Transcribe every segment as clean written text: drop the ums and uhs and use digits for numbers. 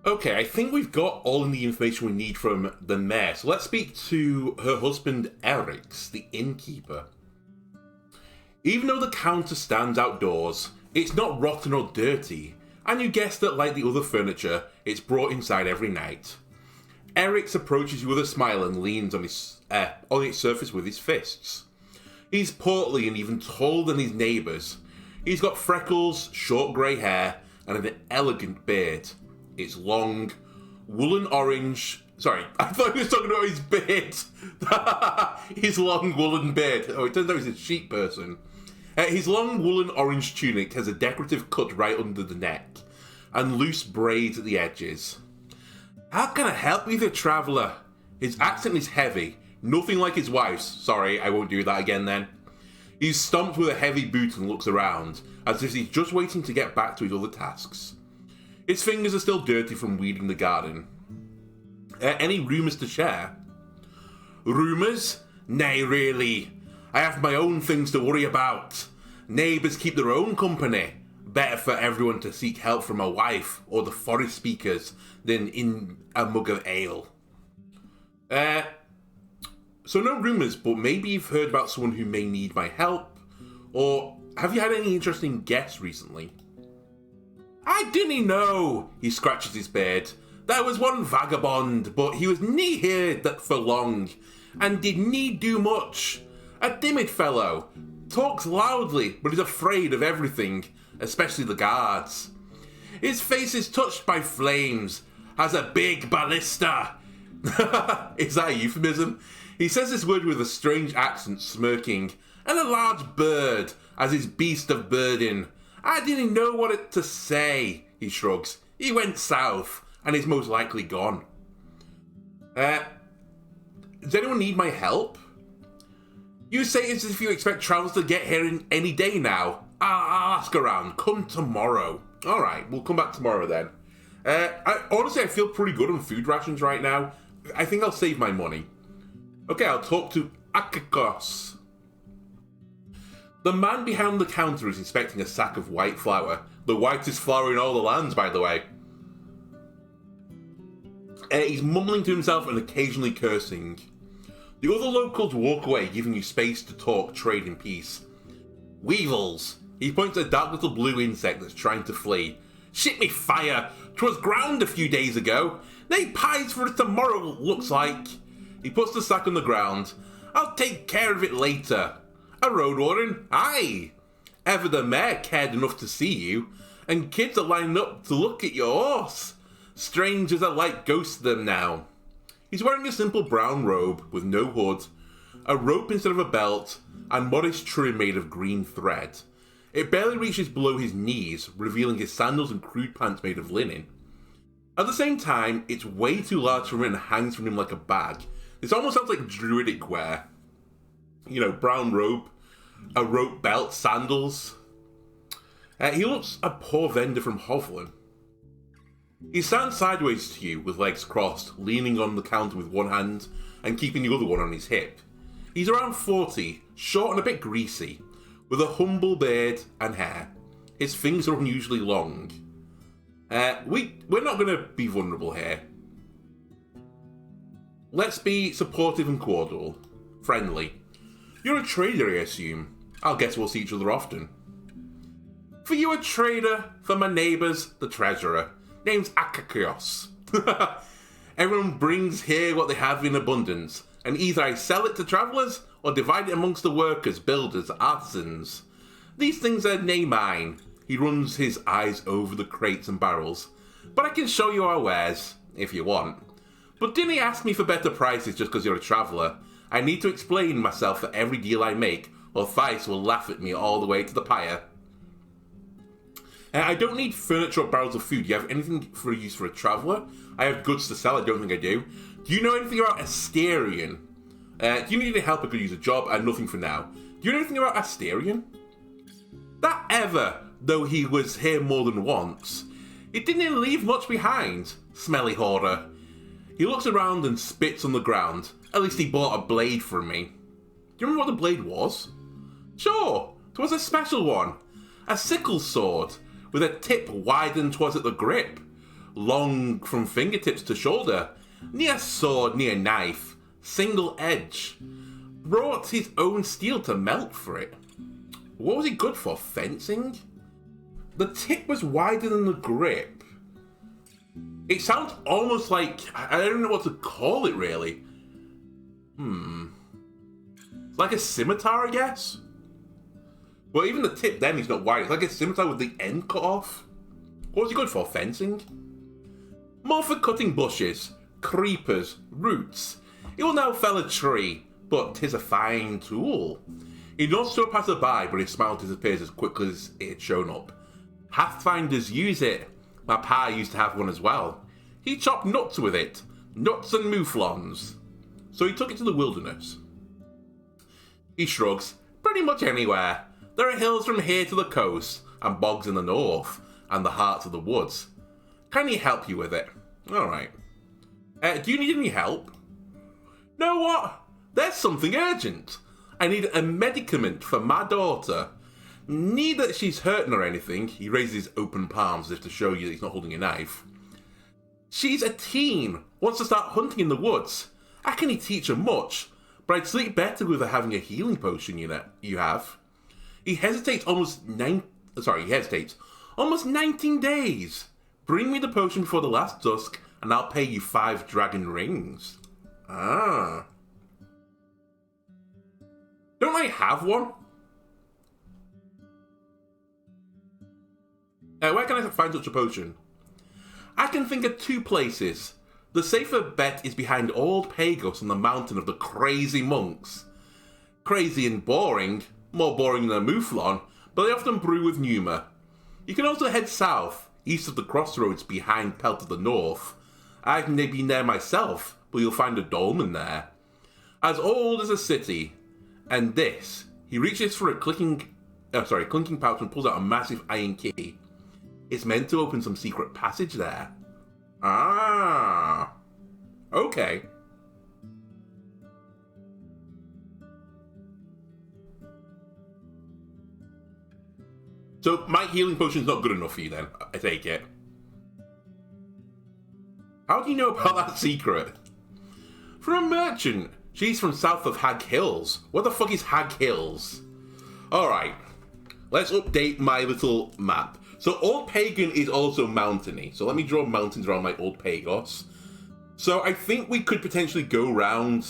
Okay, I think we've got all the information we need from the mayor, so let's speak to her husband Eric's, the innkeeper. Even though the counter stands outdoors, it's not rotten or dirty, and you guess that like the other furniture, it's brought inside every night. Eric's approaches you with a smile and leans on its surface with his fists. He's portly and even taller than his neighbours. He's got freckles, short grey hair, and an elegant beard. It's long, woolen orange... Sorry, I thought he was talking about his beard. His long woolen beard. Oh, it turns out he's a sheep person. His long woolen orange tunic has a decorative cut right under the neck, and loose braids at the edges. How can I help you, the traveller? His accent is heavy, nothing like his wife's. Sorry, I won't do that again then. He's stomped with a heavy boot and looks around, as if he's just waiting to get back to his other tasks. His fingers are still dirty from weeding the garden. Any rumours to share? Rumours? Nay, really. I have my own things to worry about. Neighbours keep their own company. Better for everyone to seek help from a wife or the forest speakers than in a mug of ale. So no rumours, but maybe you've heard about someone who may need my help? Or have you had any interesting guests recently? I didn't know, he scratches his beard. There was one vagabond, but he was nae here for long, and did nae do much. A timid fellow, talks loudly, but is afraid of everything, especially the guards. His face is touched by flames, has a big ballista. Is that a euphemism? He says this word with a strange accent, smirking, and a large bird as his beast of burden. I didn't know what to say, he shrugs. He went south, and is most likely gone. Does anyone need my help? You say it's as if you expect travellers to get here in any day now. I'll ask around. Come tomorrow. Alright, we'll come back tomorrow then. Honestly, I feel pretty good on food rations right now. I think I'll save my money. Okay, I'll talk to Akakos. The man behind the counter is inspecting a sack of white flour. The whitest flour in all the lands, by the way. He's mumbling to himself and occasionally cursing. The other locals walk away, giving you space to talk, trade in peace. Weevils. He points at a dark little blue insect that's trying to flee. Shit me fire! 'Twas ground a few days ago. They pies for it tomorrow, looks like. He puts the sack on the ground. I'll take care of it later. A Roadwarden? Aye! Ever the mayor cared enough to see you, and kids are lining up to look at your horse. Strangers are like ghosts to them now. He's wearing a simple brown robe with no hood, a rope instead of a belt, and modest trim made of green thread. It barely reaches below his knees, revealing his sandals and crude pants made of linen. At the same time, it's way too large for him and hangs from him like a bag. This almost sounds like druidic wear. You know, brown robe, a rope belt, sandals. He looks a poor vendor from Hovland. He stands sideways to you with legs crossed, leaning on the counter with one hand and keeping the other one on his hip. He's around 40, short and a bit greasy, with a humble beard and hair. His fingers are unusually long. We're not going to be vulnerable here. Let's be supportive and cordial. Friendly. You're a trader, I assume. I'll guess we'll see each other often. For you a trader, for my neighbours, the treasurer. Name's Akakios. Everyone brings here what they have in abundance, and either I sell it to travellers, or divide it amongst the workers, builders, artisans. These things are nae mine. He runs his eyes over the crates and barrels. But I can show you our wares, if you want. But didn't ask me for better prices just because you're a traveller. I need to explain myself for every deal I make, or Thice will laugh at me all the way to the pyre. I don't need furniture or barrels of food. Do you have anything for use for a traveller? I have goods to sell, I don't think I do. Do you know anything about Asterion? Do you need any help? I could use a job, and nothing for now. Do you know anything about Asterion? That ever, though he was here more than once. It didn't leave much behind, smelly hoarder. He looks around and spits on the ground. At least he bought a blade from me. Do you remember what the blade was? Sure, 'twas a special one. A sickle sword, with a tip widened 'twas at the grip. long from fingertips to shoulder, near sword, near knife, single edge. Brought his own steel to melt for it. What was it good for? Fencing? The tip was wider than the grip. It sounds almost like, I don't know what to call it really. Like a scimitar, I guess? Well, even the tip then is not wide. It's like a scimitar with the end cut off. What was it good for? Fencing? More for cutting bushes, creepers, roots. He will now fell a tree, but 'tis a fine tool. He nods to a passer-by, but his smile disappears as quickly as it had shown up. Pathfinders use it. My pa used to have one as well. He chopped nuts with it. Nuts and mouflons. So he took it to the wilderness. He shrugs. Pretty much anywhere. There are hills from here to the coast, and bogs in the north, and the heart of the woods. Can he help you with it? Alright. Do you need any help? Know what? There's something urgent. I need a medicament for my daughter. Need that she's hurting or anything. He raises his open palms as if to show you that he's not holding a knife. She's a teen. Wants to start hunting in the woods. How can he teach her much? But I'd sleep better with her having a healing potion you have. He hesitates almost 19 days. Bring me the potion before the last dusk, and I'll pay you 5 dragon rings. Ah. Don't I have one? Where can I find such a potion? I can think of 2 places. The safer bet is behind Old Pagos on the mountain of the crazy monks. Crazy and boring, more boring than a mouflon, but they often brew with Numa. You can also head south, east of the crossroads behind Pelt to the north. I've never been there myself, but you'll find a dolmen there. As old as a city. And this, he reaches for a clinking pouch and pulls out a massive iron key. It's meant to open some secret passage there. Ah. Okay. So my healing potion's not good enough for you then, I take it. How do you know about that secret? From a merchant. She's from south of Hag Hills. What the fuck is Hag Hills? Alright. Let's update my little map. So Old Pagan is also mountainy. So let me draw mountains around my Old Pagos. So I think we could potentially go round.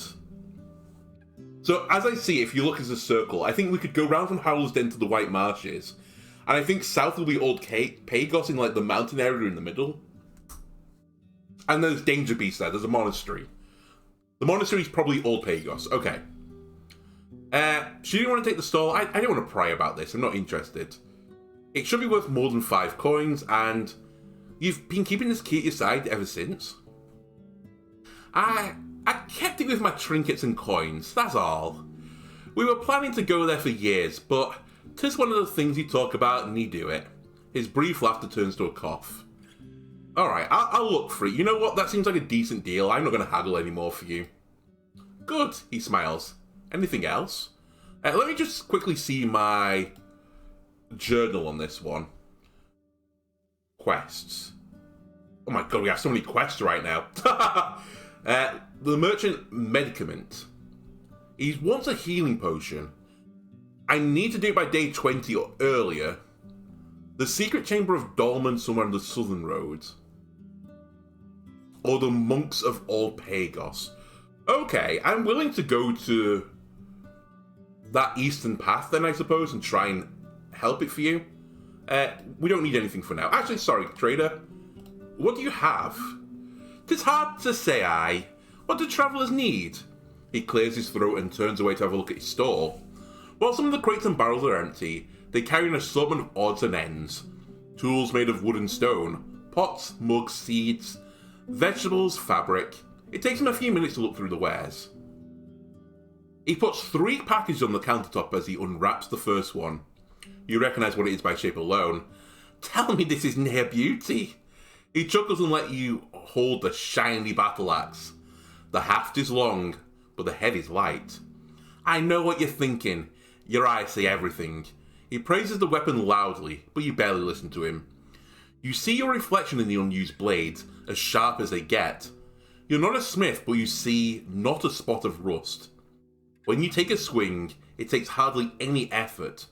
So as I see, if you look as a circle, I think we could go round from Howl's Den to the White Marshes. And I think south will be Old Pagos in like the mountain area in the middle. And there's Danger Beast there. There's a monastery. The monastery is probably Old Pagos. Okay. She didn't want to take the stall. I don't want to pry about this. I'm not interested. It should be worth more than 5 coins, and you've been keeping this key at your side ever since. I kept it with my trinkets and coins, that's all. We were planning to go there for years, but 'tis one of the things you talk about and you do it. His brief laughter turns to a cough. Alright, I'll look for it. You know what? That seems like a decent deal. I'm not going to haggle anymore for you. Good, he smiles. Anything else? Let me just quickly see my journal on this one. Quests. Oh my god, we have so many quests right now. The merchant medicament. He wants a healing potion. I need to do it by day 20 or earlier. The secret chamber of Dolmen somewhere on the southern road. Or the monks of Old Pagos. Okay, I'm willing to go to that eastern path then, I suppose, and try and help it for you. We don't need anything for now. Actually, sorry, trader. What do you have? 'Tis hard to say, What do travellers need? He clears his throat and turns away to have a look at his stall. While some of the crates and barrels are empty, they carry an assortment of odds and ends. Tools made of wood and stone, pots, mugs, seeds, vegetables, fabric. It takes him a few minutes to look through the wares. He puts 3 packages on the countertop as he unwraps the first one. You recognise what it is by shape alone. Tell me this is near beauty. He chuckles and lets you hold the shiny battle axe. The haft is long, but the head is light. I know what you're thinking. Your eyes say everything. He praises the weapon loudly, but you barely listen to him. You see your reflection in the unused blades, as sharp as they get. You're not a smith, but you see not a spot of rust. When you take a swing, it takes hardly any effort.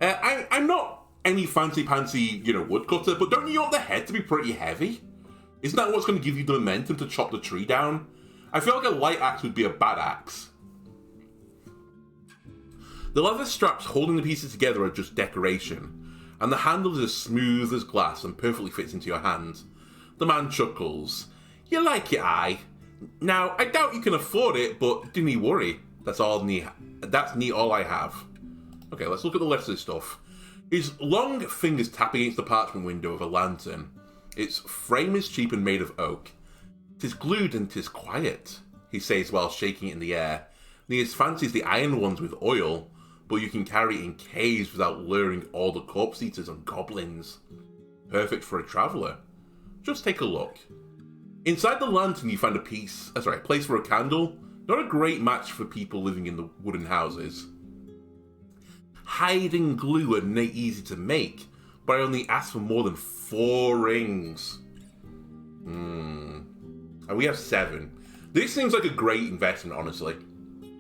I'm not any fancy-pantsy, woodcutter, but don't you want the head to be pretty heavy? Isn't that what's going to give you the momentum to chop the tree down? I feel like a light axe would be a bad axe. The leather straps holding the pieces together are just decoration, and the handle is as smooth as glass and perfectly fits into your hand. The man chuckles. You like it, aye? Now, I doubt you can afford it, but do not worry. That's all I have. Okay, let's look at the rest of this stuff. His long fingers tap against the parchment window of a lantern. Its frame is cheap and made of oak. 'Tis glued and 'tis quiet, he says while shaking it in the air. He as fancies the iron ones with oil, but you can carry it in caves without luring all the corpse eaters and goblins. Perfect for a traveller. Just take a look. Inside the lantern you find a place for a candle. Not a great match for people living in the wooden houses. Hide and glue are not easy to make, but I only asked for more than 4 rings. And we have 7. This seems like a great investment, honestly.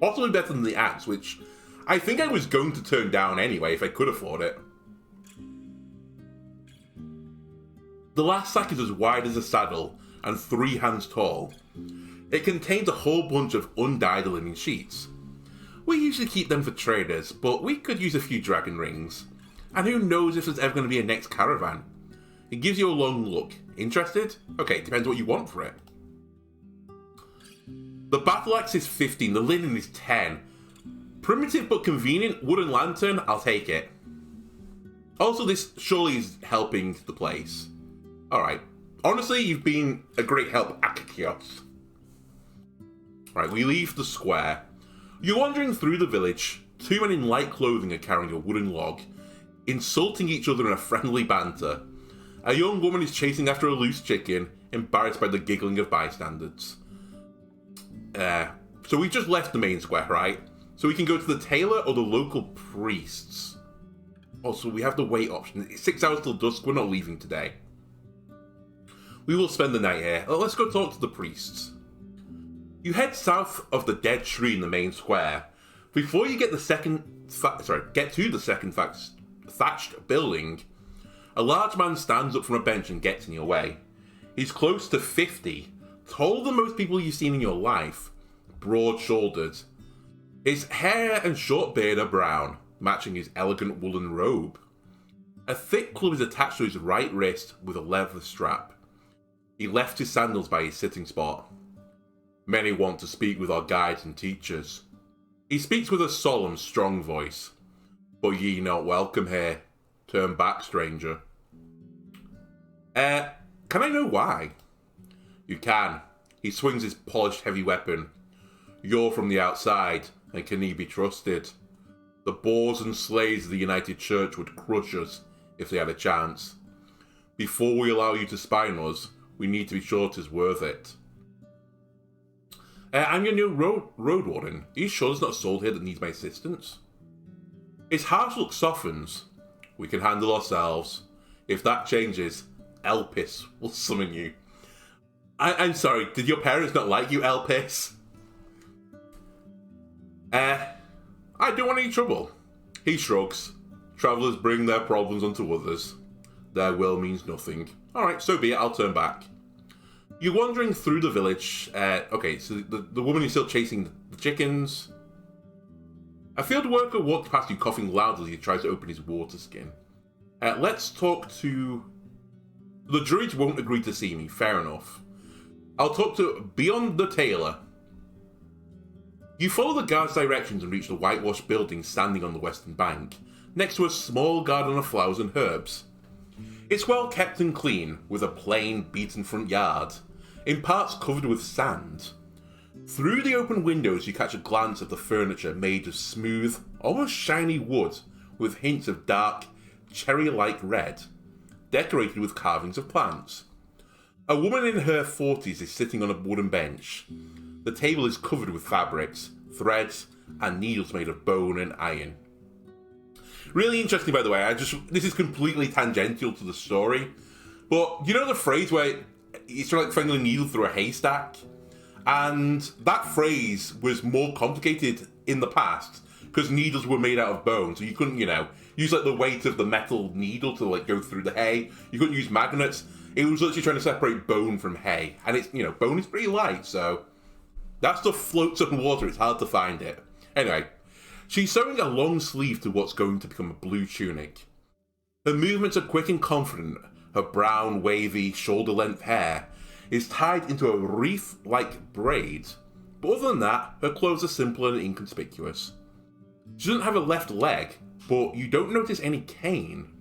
Possibly better than the axe, which I think I was going to turn down anyway if I could afford it. The last sack is as wide as a saddle and 3 hands tall. It contains a whole bunch of undyed linen sheets. We usually keep them for traders, but we could use a few dragon rings. And who knows if there's ever going to be a next caravan. It gives you a long look. Interested? Okay, depends what you want for it. The battle axe is 15, the linen is 10. Primitive but convenient wooden lantern, I'll take it. Also, this surely is helping the place. Alright. Honestly, you've been a great help, Akakios. Right, we leave the square. You're wandering through the village. 2 men in light clothing are carrying a wooden log, insulting each other in a friendly banter. A young woman is chasing after a loose chicken, embarrassed by the giggling of bystanders. So we just left the main square, right? So we can go to the tailor or the local priests. Also, we have the wait option. It's 6 hours till dusk. We're not leaving today. We will spend the night here. Let's go talk to the priests. You head south of the dead tree in the main square. Before you get to the second thatched building, a large man stands up from a bench and gets in your way. He's close to 50, taller than most people you've seen in your life, broad-shouldered. His hair and short beard are brown, matching his elegant woolen robe. A thick club is attached to his right wrist with a leather strap. He left his sandals by his sitting spot. Many want to speak with our guides and teachers. He speaks with a solemn, strong voice. But ye not welcome here. Turn back, stranger. Can I know why? You can. He swings his polished heavy weapon. You're from the outside, and can he be trusted? The boars and slaves of the United Church would crush us if they had a chance. Before we allow you to spy on us, we need to be sure 'tis worth it. I'm your new Roadwarden. Are you sure there's not a soul here that needs my assistance? His harsh look softens. We can handle ourselves. If that changes, Elpis will summon you. I'm sorry, did your parents not like you, Elpis? I don't want any trouble. He shrugs. Travellers bring their problems onto others. Their will means nothing. Alright, so be it, I'll turn back. You're wandering through the village. Okay, so the woman is still chasing the chickens. A field worker walks past you coughing loudly as he tries to open his water skin. Let's talk to... The druids won't agree to see me, fair enough. I'll talk to Beyond the Tailor. You follow the guard's directions and reach the whitewashed building standing on the western bank, next to a small garden of flowers and herbs. It's well kept and clean, with a plain, beaten front yard, in parts covered with sand. Through the open windows you catch a glance of the furniture made of smooth, almost shiny wood, with hints of dark, cherry-like red, decorated with carvings of plants. A woman in her 40s is sitting on a wooden bench. The table is covered with fabrics, threads, and needles made of bone and iron. Really interesting, by the way. This is completely tangential to the story, But you know the phrase where it's sort of like finding a needle through a haystack? And that phrase was more complicated in the past because needles were made out of bone, so you couldn't, use like the weight of the metal needle to like go through the hay. You couldn't use magnets. It was literally trying to separate bone from hay, and it's bone is pretty light, so that stuff floats up in water. It's hard to find it. Anyway, she's sewing a long sleeve to what's going to become a blue tunic. Her movements are quick and confident. Her brown, wavy, shoulder-length hair is tied into a wreath-like braid, but other than that, her clothes are simple and inconspicuous. She doesn't have a left leg, but you don't notice any cane.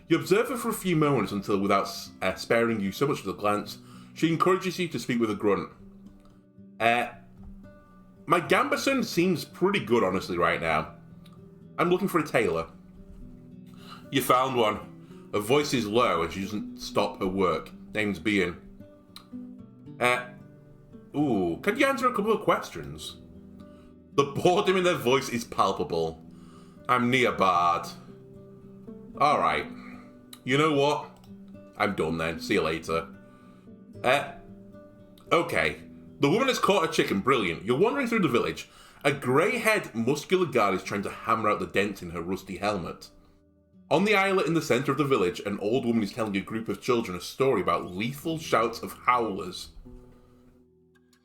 You observe her for a few moments until, without sparing you so much as a glance, she encourages you to speak with a grunt. My gambeson seems pretty good, honestly, right now. I'm looking for a tailor. You found one. Her voice is low and she doesn't stop her work. Name's Bean. Can you answer a couple of questions? The boredom in their voice is palpable. I'm Nia Bard. Alright. You know what? I'm done then. See you later. Okay. The woman has caught a chicken. Brilliant. You're wandering through the village. A grey-haired, muscular guard is trying to hammer out the dent in her rusty helmet. On the islet in the centre of the village, an old woman is telling a group of children a story about lethal shouts of howlers.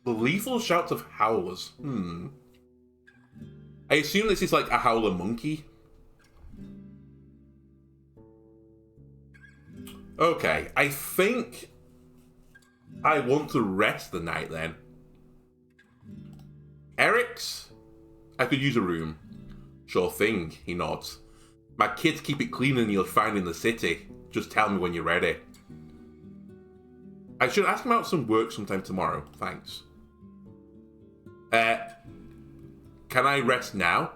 The lethal shouts of howlers. I assume this is like a howler monkey. Okay, I think I want to rest the night then. Eric's? I could use a room. Sure thing, he nods. My kids keep it cleaner than you'll find in the city. Just tell me when you're ready. I should ask him out some work sometime tomorrow, thanks. Can I rest now?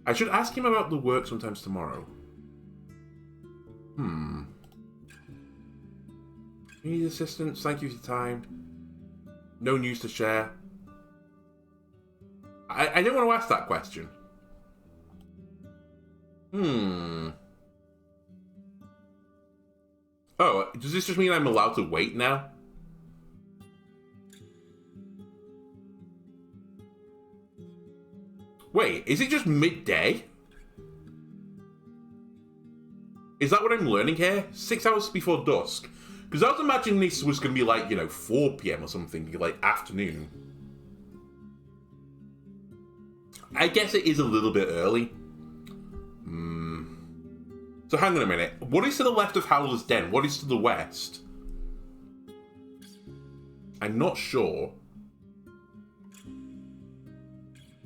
I should ask him about the work sometimes tomorrow. Need assistance? Thank you for your time. No news to share. I didn't want to ask that question. Oh, does this just mean I'm allowed to wait now? Wait, is it just midday? Is that what I'm learning here? 6 hours before dusk? Because I was imagining this was going to be like, 4 PM or something, like afternoon. I guess it is a little bit early. So hang on a minute. What is to the left of Howler's Den? What is to the west? I'm not sure.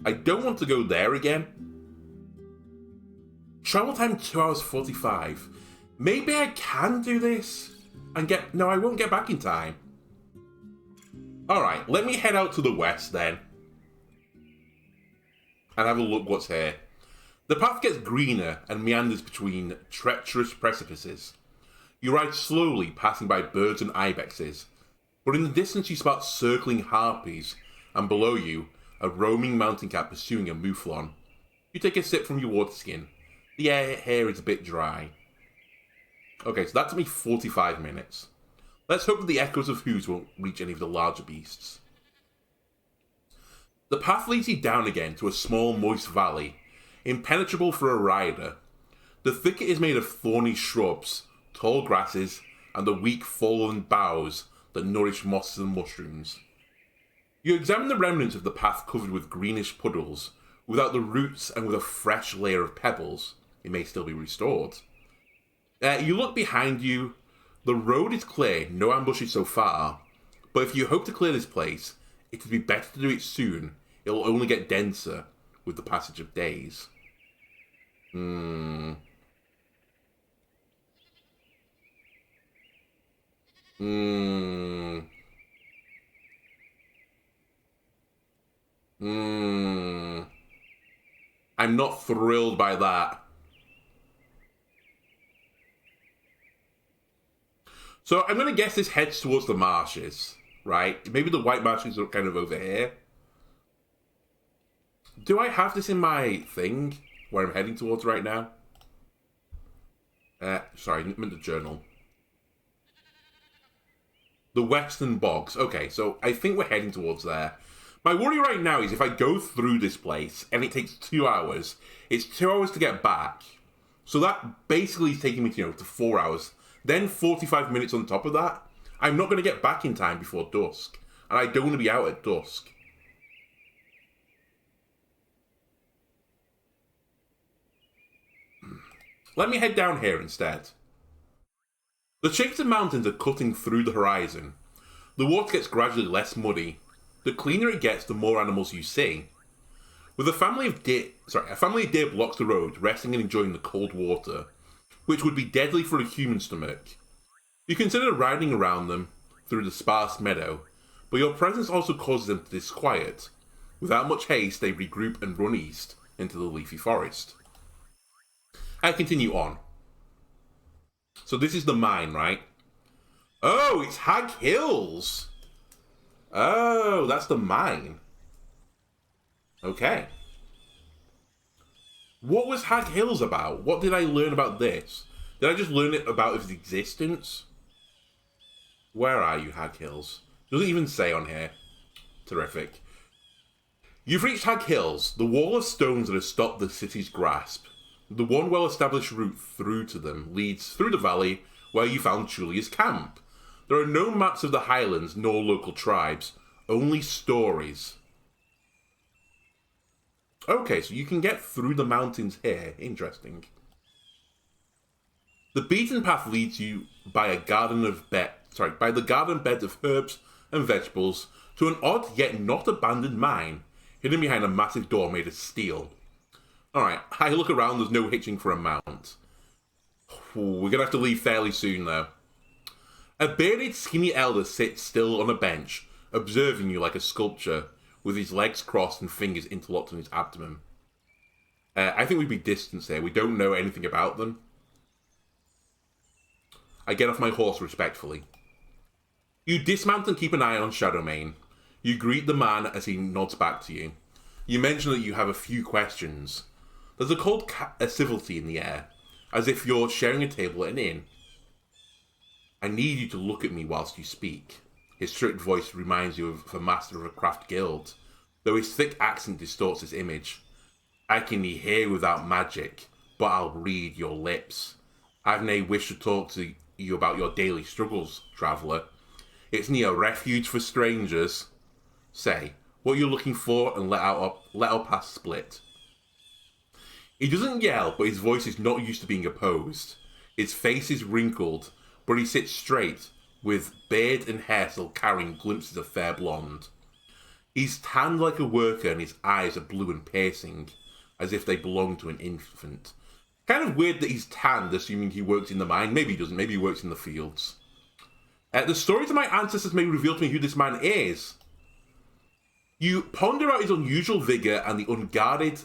I don't want to go there again. Travel time 2 hours 45. Maybe I can do this and get... No, I won't get back in time. Alright, let me head out to the west then. And have a look what's here. The path gets greener and meanders between treacherous precipices. You ride slowly, passing by birds and ibexes. But in the distance you spot circling harpies, and below you, a roaming mountain cat pursuing a mouflon. You take a sip from your water skin. The air here is a bit dry. Okay, so that took me 45 minutes. Let's hope that the echoes of hooves won't reach any of the larger beasts. The path leads you down again to a small, moist valley, impenetrable for a rider. The thicket is made of thorny shrubs, tall grasses, and the weak fallen boughs that nourish mosses and mushrooms. You examine the remnants of the path covered with greenish puddles. Without the roots and with a fresh layer of pebbles, it may still be restored. You look behind you. The road is clear, no ambushes so far. But if you hope to clear this place, it would be better to do it soon. It will only get denser with the passage of days. I'm not thrilled by that. So I'm going to guess this heads towards the marshes, right? Maybe the white marshes are kind of over here. Do I have this in my thing? where I'm heading towards right now? Sorry, I meant the journal. The Western Bogs. Okay, so I think we're heading towards there. My worry right now is if I go through this place and it takes 2 hours, it's 2 hours to get back. So that basically is taking me, to 4 hours. Then 45 minutes on top of that. I'm not going to get back in time before dusk. And I don't want to be out at dusk. Let me head down here instead. The shapes of mountains are cutting through the horizon. The water gets gradually less muddy. The cleaner it gets, the more animals you see. With a family of deer blocks the road, resting and enjoying the cold water, which would be deadly for a human stomach. You consider riding around them through the sparse meadow, but your presence also causes them to disquiet. Without much haste, they regroup and run east into the leafy forest. I continue on. So this is the mine, right? Oh, it's Hag Hills! Oh, that's the mine. Okay. What was Hag Hills about? What did I learn about this? Did I just learn it about its existence? Where are you, Hag Hills? Doesn't even say on here. Terrific. You've reached Hag Hills, the wall of stones that has stopped the city's grasp. The one well-established route through to them leads through the valley where you found Julia's camp. There are no maps of the highlands nor local tribes, only stories. Okay, so you can get through the mountains here. Interesting. The beaten path leads you by the garden beds of herbs and vegetables to an odd yet not abandoned mine, hidden behind a massive door made of steel. Alright, I look around, there's no hitching for a mount. Ooh, we're gonna have to leave fairly soon though. A bearded, skinny elder sits still on a bench, observing you like a sculpture, with his legs crossed and fingers interlocked on his abdomen. I think we'd be distant here. We don't know anything about them. I get off my horse respectfully. You dismount and keep an eye on Shadowmane. You greet the man as he nods back to you. You mention that you have a few questions. There's a cold civility in the air, as if you're sharing a table at an inn. I need you to look at me whilst you speak. His strict voice reminds you of a master of a craft guild, though his thick accent distorts his image. I can hear without magic, but I'll read your lips. I've no wish to talk to you about your daily struggles, traveller. It's near a refuge for strangers. Say, what you're looking for and let our paths split. He doesn't yell, but his voice is not used to being opposed. His face is wrinkled, but he sits straight, with beard and hair still carrying glimpses of fair blonde. He's tanned like a worker and his eyes are blue and piercing, as if they belong to an infant. Kind of weird that he's tanned, assuming he works in the mine. Maybe he doesn't, maybe he works in the fields. The stories of my ancestors may reveal to me who this man is. You ponder out his unusual vigour and the unguarded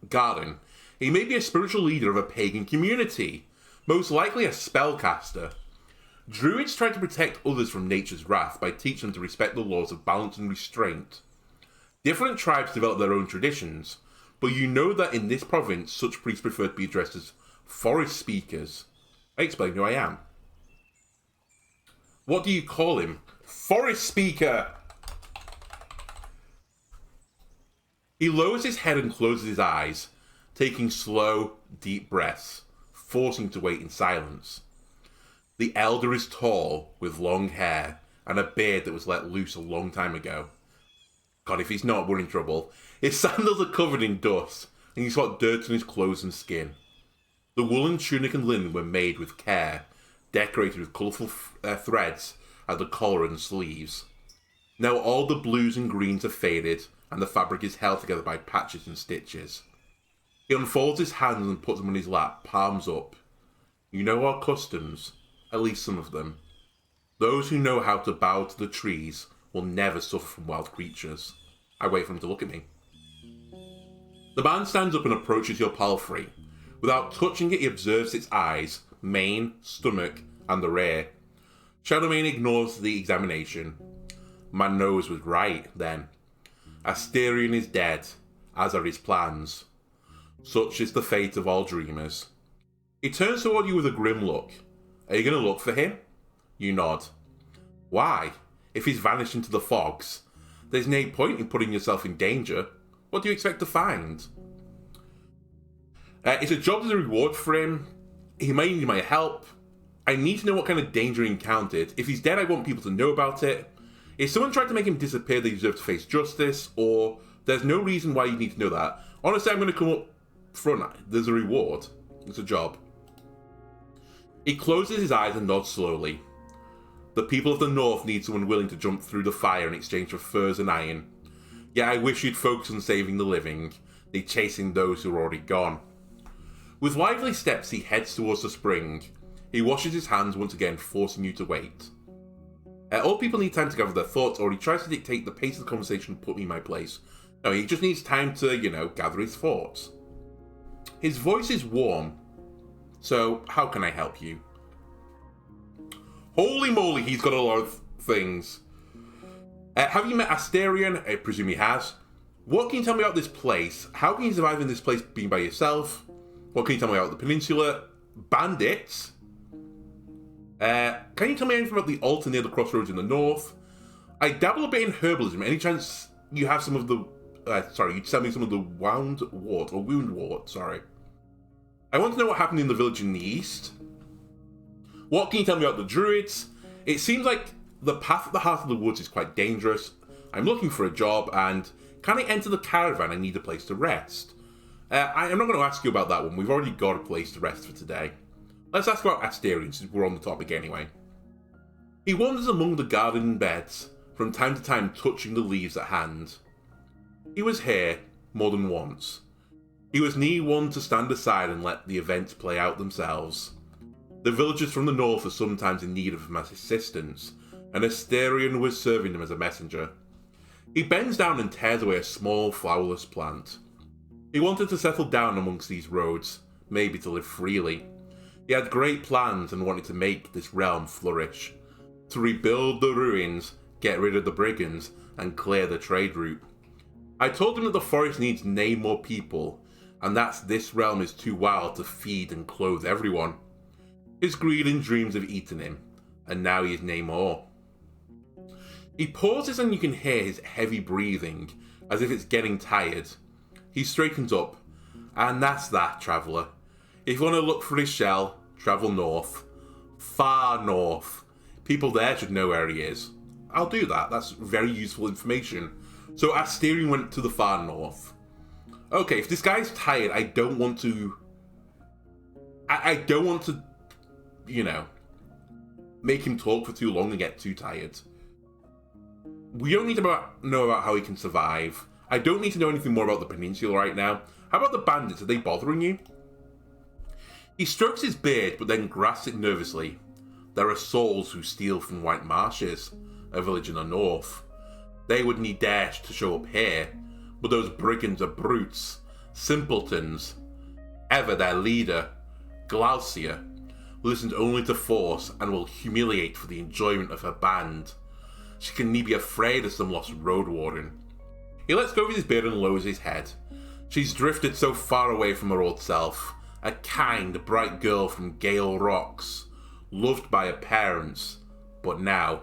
garden. He may be a spiritual leader of a pagan community, most likely a spellcaster. Druids try to protect others from nature's wrath by teaching them to respect the laws of balance and restraint. Different tribes develop their own traditions, but you know that in this province, such priests prefer to be addressed as forest speakers. I explain who I am. What do you call him? Forest speaker! He lowers his head and closes his eyes, taking slow, deep breaths, forcing to wait in silence. The elder is tall, with long hair, and a beard that was let loose a long time ago. God, if he's not, we're in trouble. His sandals are covered in dust, and he's got dirt on his clothes and skin. The woolen tunic and linen were made with care, decorated with colourful threads at the collar and sleeves. Now all the blues and greens are faded, and the fabric is held together by patches and stitches. He unfolds his hands and puts them on his lap, palms up. You know our customs, at least some of them. Those who know how to bow to the trees will never suffer from wild creatures. I wait for him to look at me. The man stands up and approaches your palfrey. Without touching it, he observes its eyes, mane, stomach, and the rear. Shadowmane ignores the examination. My nose was right, then. Asterion is dead, as are his plans. Such is the fate of all dreamers. He turns toward you with a grim look. Are you going to look for him? You nod. Why? If he's vanished into the fogs, there's no point in putting yourself in danger. What do you expect to find? It's a job as a reward for him. He may need my help. I need to know what kind of danger he encountered. If he's dead, I want people to know about it. If someone tried to make him disappear, they deserve to face justice, or there's no reason why you need to know that. Honestly, I'm going to come up front. There's a reward. It's a job. He closes his eyes and nods slowly. The people of the North need someone willing to jump through the fire in exchange for furs and iron. Yeah, I wish you'd focus on saving the living, than chasing those who are already gone. With lively steps, he heads towards the spring. He washes his hands once again, forcing you to wait. All people need time to gather their thoughts, or he tries to dictate the pace of the conversation and put me in my place. No, he just needs time to, gather his thoughts. His voice is warm. So, how can I help you? Holy moly, he's got a lot of things. Have you met Asterion? I presume he has. What can you tell me about this place? How can you survive in this place being by yourself? What can you tell me about the peninsula? Bandits? Can you tell me anything about the altar near the crossroads in the north? I dabble a bit in herbalism. Any chance you have some of the... you tell me some of the wound wort, sorry. I want to know what happened in the village in the east. What can you tell me about the druids? It seems like the path at the heart of the woods is quite dangerous. I'm looking for a job, and can I enter the caravan? I need a place to rest. I'm not going to ask you about that one. We've already got a place to rest for today. Let's ask about Asterion, since we're on the topic anyway. He wanders among the garden beds, from time to time touching the leaves at hand. He was here more than once. He was near one to stand aside and let the events play out themselves. The villagers from the north are sometimes in need of his assistance, and Asterion was serving them as a messenger. He bends down and tears away a small, flowerless plant. He wanted to settle down amongst these roads, maybe to live freely. He had great plans and wanted to make this realm flourish. To rebuild the ruins, get rid of the brigands, and clear the trade route. I told him that the forest needs more people, and that this realm is too wild to feed and clothe everyone. His greed and dreams have eaten him, and now he is no more. He pauses and you can hear his heavy breathing, as if it's getting tired. He straightens up, and that's that, traveller. If you want to look for his shell, travel north. Far north. People there should know where he is. I'll do that, that's very useful information. So Asterion went to the far north. Okay, if this guy's tired, I don't want to, make him talk for too long and get too tired. We don't need to know about how he can survive. I don't need to know anything more about the peninsula right now. How about the bandits? Are they bothering you? He strokes his beard, but then grasps it nervously. There are souls who steal from White Marshes, a village in the north. They would need dash to show up here, but those brigands are brutes, simpletons. Ever their leader, Glaucia, listens only to force and will humiliate for the enjoyment of her band. She can neither be afraid of some lost Roadwarden. He lets go of his beard and lowers his head. She's drifted so far away from her old self, a kind, bright girl from Gale Rocks, loved by her parents, but now,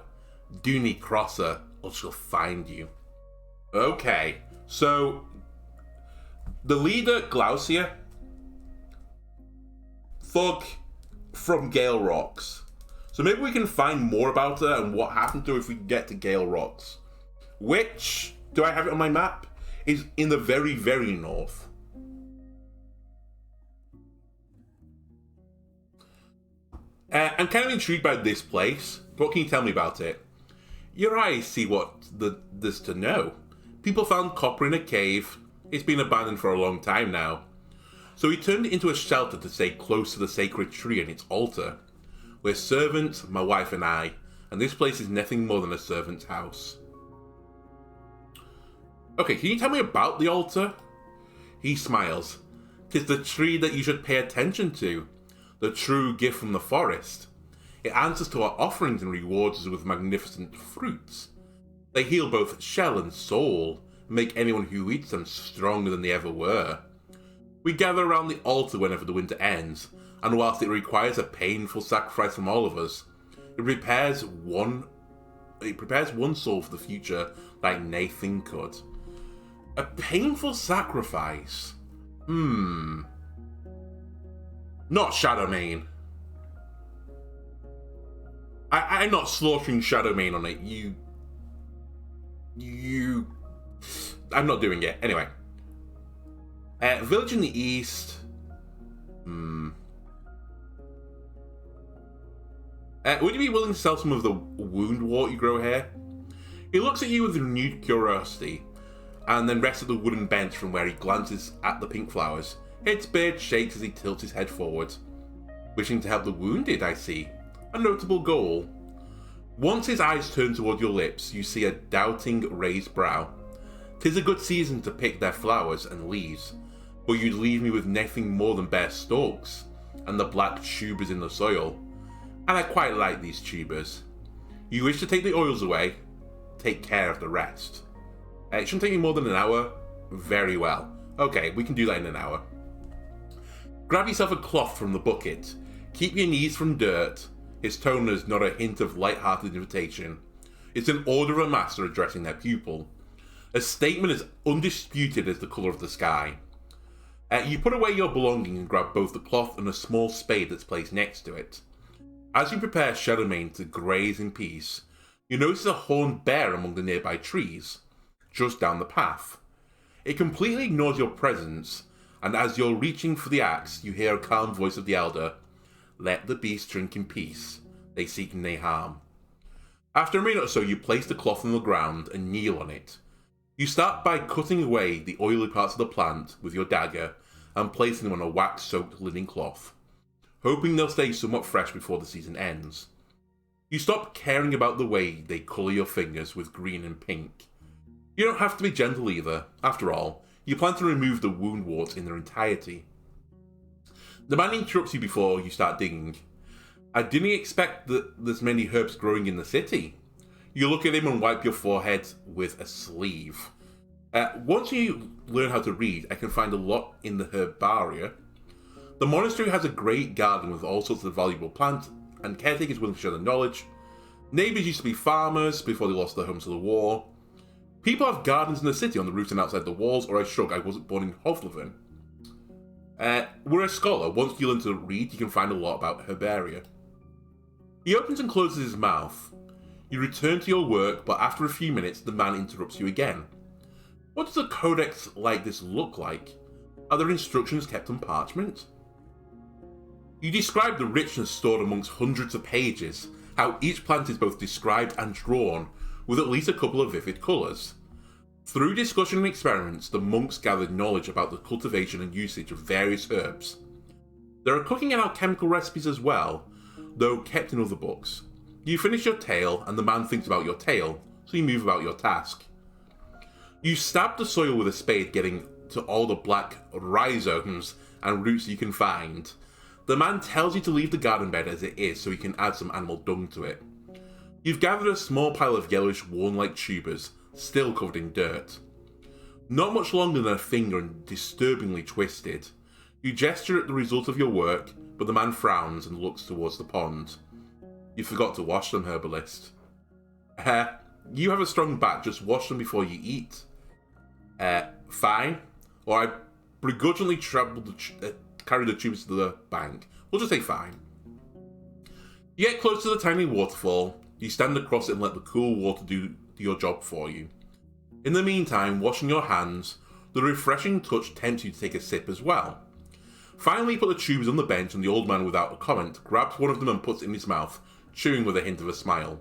do not cross her or she'll find you. Okay, so the leader, Glaucia, thug from Gale Rocks. So maybe we can find more about her and what happened to her if we get to Gale Rocks. Which, do I have it on my map? Is in the very, very north. I'm kind of intrigued by this place. What can you tell me about it? Your eyes see what there's to know. People found copper in a cave. It's been abandoned for a long time now. So he turned it into a shelter to stay close to the sacred tree and its altar. We're servants, my wife and I, and this place is nothing more than a servant's house. Okay, can you tell me about the altar? He smiles. 'Tis the tree that you should pay attention to. The true gift from the forest. It answers to our offerings and rewards us with magnificent fruits. They heal both shell and soul, and make anyone who eats them stronger than they ever were. We gather around the altar whenever the winter ends, and whilst it requires a painful sacrifice from all of us, it prepares one soul for the future like Nathan could. A painful sacrifice? Not Shadowmane. I'm not slaughtering Shadowmane on it. I'm not doing it. Anyway. Village in the east. Would you be willing to sell some of the wound wort you grow here? He looks at you with renewed curiosity, and then rests at the wooden bench from where he glances at the pink flowers. His beard shakes as he tilts his head forward. Wishing to help the wounded, I see. A notable goal. Once his eyes turn toward your lips, you see a doubting, raised brow. 'Tis a good season to pick their flowers and leaves, but you'd leave me with nothing more than bare stalks, and the black tubers in the soil. And I quite like these tubers. You wish to take the oils away? Take care of the rest. It shouldn't take me more than an hour. Very well. Okay, we can do that in an hour. Grab yourself a cloth from the bucket. Keep your knees from dirt. His tone is not a hint of light-hearted invitation. It's an order of a master addressing their pupil. A statement as undisputed as the colour of the sky. You put away your belongings and grab both the cloth and a small spade that's placed next to it. As you prepare Shadowmane to graze in peace, you notice a horned bear among the nearby trees, just down the path. It completely ignores your presence, and as you're reaching for the axe, you hear a calm voice of the elder. Let the beast drink in peace. They seek no harm. After a minute or so, you place the cloth on the ground and kneel on it. You start by cutting away the oily parts of the plant with your dagger and placing them on a wax-soaked linen cloth, hoping they'll stay somewhat fresh before the season ends. You stop caring about the way they colour your fingers with green and pink. You don't have to be gentle either. After all, you plan to remove the wound warts in their entirety. The man interrupts you before you start digging. I didn't expect that there's many herbs growing in the city. You look at him and wipe your forehead with a sleeve. Once you learn how to read, I can find a lot in the herbaria. The monastery has a great garden with all sorts of valuable plants, and caretakers willing to share their knowledge. Neighbours used to be farmers before they lost their homes to the war. People have gardens in the city on the roofs and outside the walls, or I shrug, I wasn't born in Hovleven. We're a scholar. Once you learn to read, you can find a lot about herbaria. He opens and closes his mouth. You return to your work, but after a few minutes, the man interrupts you again. What does a codex like this look like? Are there instructions kept on parchment? You describe the richness stored amongst hundreds of pages, how each plant is both described and drawn, with at least a couple of vivid colours. Through discussion and experiments, the monks gathered knowledge about the cultivation and usage of various herbs. There are cooking and alchemical recipes as well, though kept in other books. You finish your tale, and the man thinks about your tale, so you move about your task. You stab the soil with a spade, getting to all the black rhizomes and roots you can find. The man tells you to leave the garden bed as it is so he can add some animal dung to it. You've gathered a small pile of yellowish worn-like tubers, still covered in dirt. Not much longer than a finger and disturbingly twisted. You gesture at the result of your work, but the man frowns and looks towards the pond. You forgot to wash them, herbalist. You have a strong back, just wash them before you eat. Fine. Or I begrudgingly carry the tubes to the bank. We'll just say fine. You get close to the tiny waterfall. You stand across it and let the cool water do your job for you. In the meantime, washing your hands, the refreshing touch tempts you to take a sip as well. Finally, you put the tubes on the bench, and the old man, without a comment, grabs one of them and puts it in his mouth, chewing with a hint of a smile.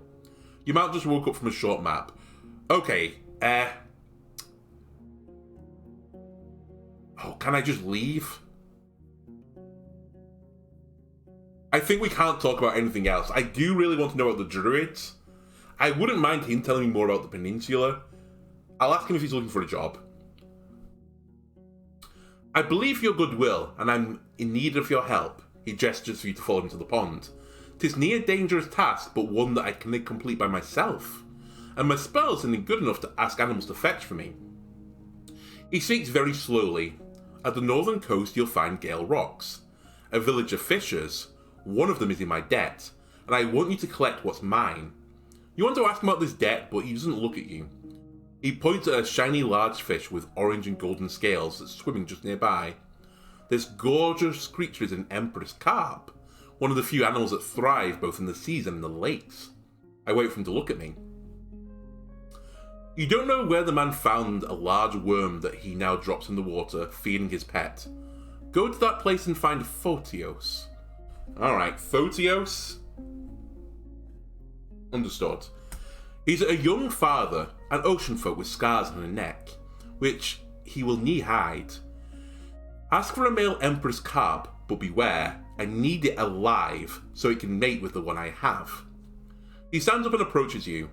Your mouth just woke up from a short nap. Okay, can I just leave? I think we can't talk about anything else. I do really want to know about the druids. I wouldn't mind him telling me more about the peninsula. I'll ask him if he's looking for a job. I believe your goodwill, and I'm in need of your help. He gestures for you to follow him to the pond. 'Tis near a dangerous task, but one that I can complete by myself. And my spells isn't good enough to ask animals to fetch for me. He speaks very slowly. At the northern coast you'll find Gale Rocks, a village of fishers. One of them is in my debt, and I want you to collect what's mine. You want to ask him about this debt, but he doesn't look at you. He points at a shiny large fish with orange and golden scales that's swimming just nearby. This gorgeous creature is an empress carp, one of the few animals that thrive both in the seas and in the lakes. I wait for him to look at me. You don't know where the man found a large worm that he now drops in the water, feeding his pet. Go to that place and find Photios. Alright, Photios? Understood. He's a young father, an ocean folk with scars on her neck, which he will knee-hide. Ask for a male empress carp, but beware, I need it alive so it can mate with the one I have. He stands up and approaches you.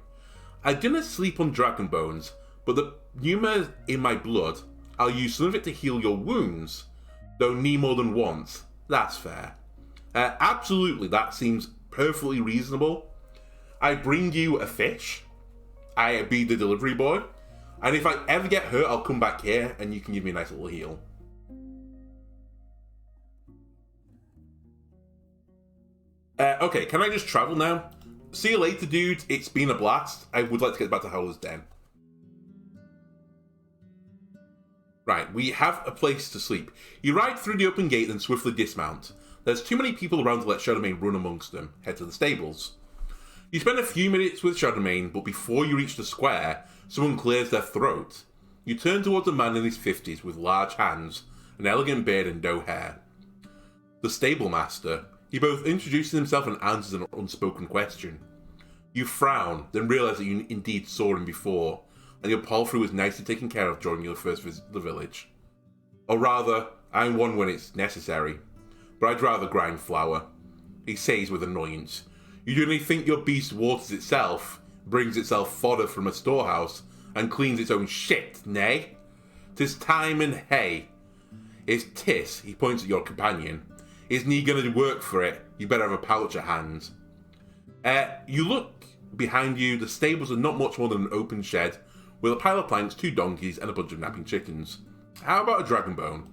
I didn't sleep on dragon bones, but the pneuma in my blood, I'll use some of it to heal your wounds, though need more than once. That's fair. Absolutely, that seems perfectly reasonable. I bring you a fish. I be the delivery boy. And if I ever get hurt, I'll come back here and you can give me a nice little heal. Okay, can I just travel now? See you later, dude. It's been a blast. I would like to get back to Howler's Den. Right, we have a place to sleep. You ride through the open gate and swiftly dismount. There's too many people around to let Shadowmane run amongst them. Head to the stables. You spend a few minutes with Shadowmane, but before you reach the square, someone clears their throat. You turn towards a man in his 50s with large hands, an elegant beard and doe hair. The stable master. He both introduces himself and answers an unspoken question. You frown, then realise that you indeed saw him before, and your palfrey was nicely taken care of during your first visit to the village. Or rather, I'm one when it's necessary, but I'd rather grind flour. He says with annoyance. You generally think your beast waters itself, brings itself fodder from a storehouse, and cleans its own shit, nay? 'Tis time and hay. It's tis, he points at your companion. Isn't he going to work for it? You better have a pouch at hand. You look behind you. The stables are not much more than an open shed with a pile of planks, 2 donkeys, and a bunch of napping chickens. How about a dragonbone?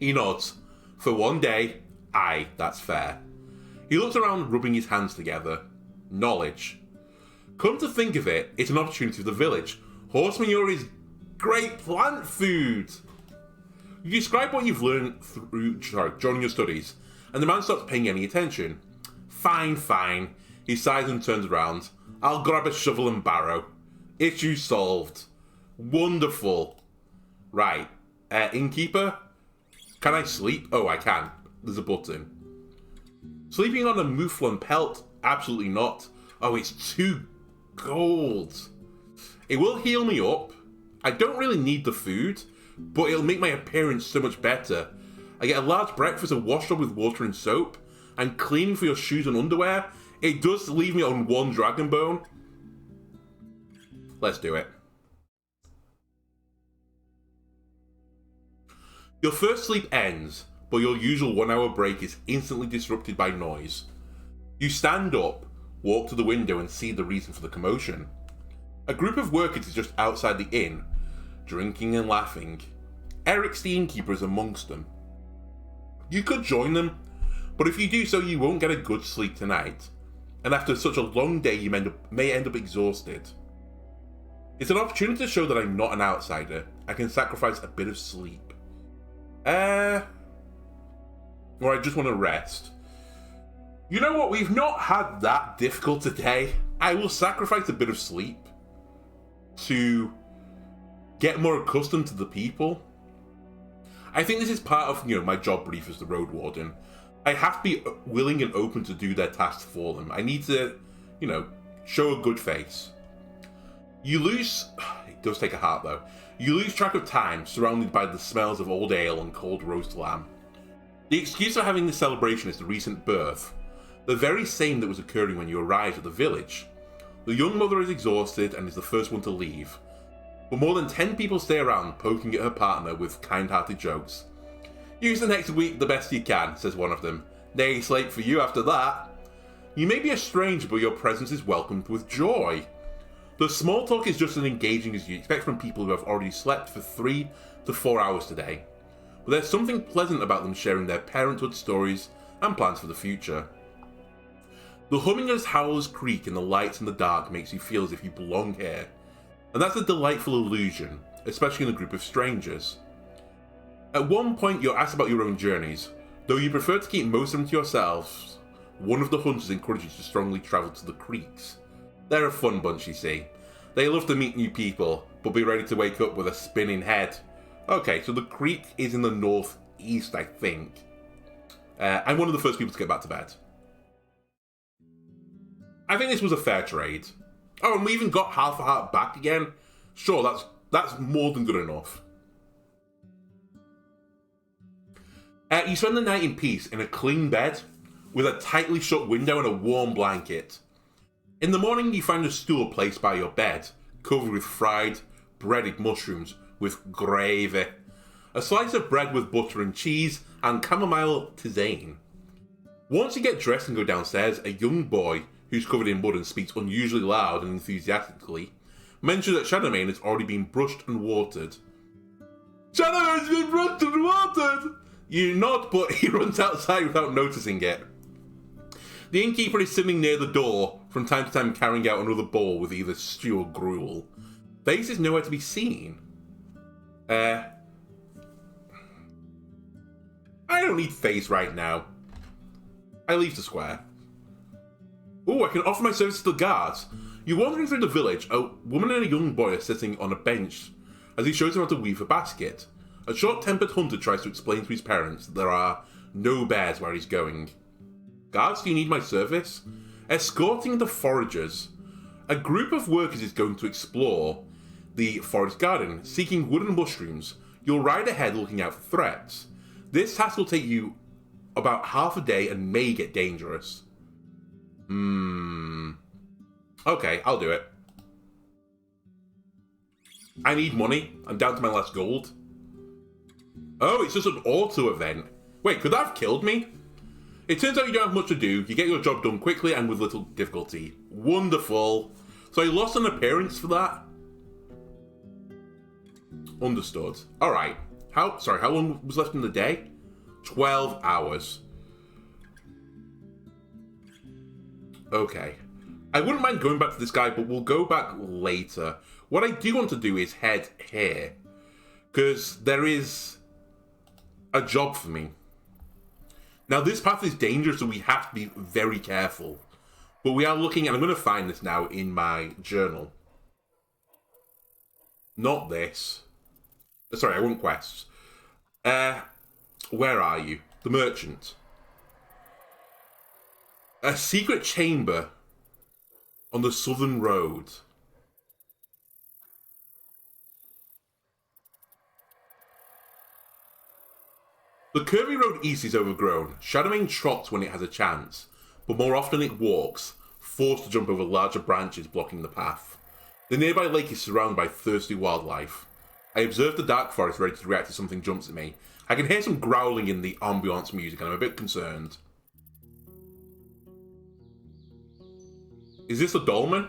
He nods. For one day, aye, that's fair. He looks around, rubbing his hands together. Knowledge. Come to think of it, it's an opportunity for the village. Horse manure is great plant food. You describe what you've learned during your studies, and the man stops paying any attention. Fine. He sighs and turns around. I'll grab a shovel and barrow. Issue solved. Wonderful. Right. Innkeeper? Can I sleep? Oh, I can. There's a button. Sleeping on a mouflon pelt? Absolutely not. Oh, it's too cold. It will heal me up. I don't really need the food, but it'll make my appearance so much better. I get a large breakfast, a wash up with water and soap, and cleaning for your shoes and underwear. It does leave me on 1 dragonbone. Let's do it. Your first sleep ends, but your usual 1-hour break is instantly disrupted by noise. You stand up, walk to the window and see the reason for the commotion. A group of workers is just outside the inn, drinking and laughing. Eric the innkeeper is amongst them. You could join them, but if you do so you won't get a good sleep tonight, and after such a long day you may end up exhausted. It's an opportunity to show that I'm not an outsider. I can sacrifice a bit of sleep. Or I just want to rest. You know what, we've not had that difficult today. I will sacrifice a bit of sleep to get more accustomed to the people. I think this is part of, my job brief as the Roadwarden. I have to be willing and open to do their tasks for them. I need to, show a good face. You lose... It does take a heart, though. You lose track of time, surrounded by the smells of old ale and cold roast lamb. The excuse for having this celebration is the recent birth, the very same that was occurring when you arrived at the village. The young mother is exhausted and is the first one to leave, but more than 10 people stay around, poking at her partner with kind-hearted jokes. Use the next week the best you can, says one of them. Nay, it's late for you after that. You may be a stranger, but your presence is welcomed with joy. The small talk is just as engaging as you expect from people who have already slept for 3 to 4 hours today. but there's something pleasant about them sharing their parenthood stories and plans for the future. The humming as howls creak in the lights in the dark makes you feel as if you belong here, and that's a delightful illusion, especially in a group of strangers. At one point you're asked about your own journeys, though you prefer to keep most of them to yourselves. One of the hunters encourages you to strongly travel to the creeks. They're a fun bunch, you see. They love to meet new people, but be ready to wake up with a spinning head. Okay, so the creek is in the northeast, I think. I'm one of the first people to get back to bed. I think this was a fair trade. Oh, and we even got half a heart back again. Sure, that's more than good enough. You spend the night in peace in a clean bed, with a tightly shut window and a warm blanket. In the morning, you find a stool placed by your bed, covered with fried, breaded mushrooms with gravy, a slice of bread with butter and cheese, and chamomile tisane. Once you get dressed and go downstairs, a young boy, who's covered in mud and speaks unusually loud and enthusiastically, mentions that Shadowmane has already been brushed and watered. Shadowmane's been brushed and watered! You nod, but he runs outside without noticing it. The innkeeper is sitting near the door, from time to time carrying out another bowl with either stew or gruel. Face is nowhere to be seen. I don't need face right now. I leave the square. Oh, I can offer my services to the guards. You're wandering through the village. A woman and a young boy are sitting on a bench as he shows them how to weave a basket. A short-tempered hunter tries to explain to his parents that there are no bears where he's going. Guards, do you need my service? Escorting the foragers. A group of workers is going to explore the forest garden, seeking wood and mushrooms. You'll ride ahead looking out for threats. This task will take you about half a day and may get dangerous. Okay, I'll do it. I need money. I'm down to my last gold. Oh, it's just an auto event. Wait, could that have killed me? It turns out you don't have much to do. You get your job done quickly and with little difficulty. Wonderful. So I lost an appearance for that? Understood. Alright. How long was left in the day? 12 hours. Okay. I wouldn't mind going back to this guy, but we'll go back later. What I do want to do is head here, because there is a job for me. Now, this path is dangerous, so we have to be very careful. But we are looking, and I'm going to find this now in my journal. Not this. Sorry, I want quests. Where are you? The merchant. A secret chamber on the southern road. The curvy road east is overgrown. Shadowmane trots when it has a chance, but more often it walks, forced to jump over larger branches blocking the path. The nearby lake is surrounded by thirsty wildlife. I observe the dark forest ready to react if something jumps at me. I can hear some growling in the ambiance music and I'm a bit concerned. Is this a dolmen?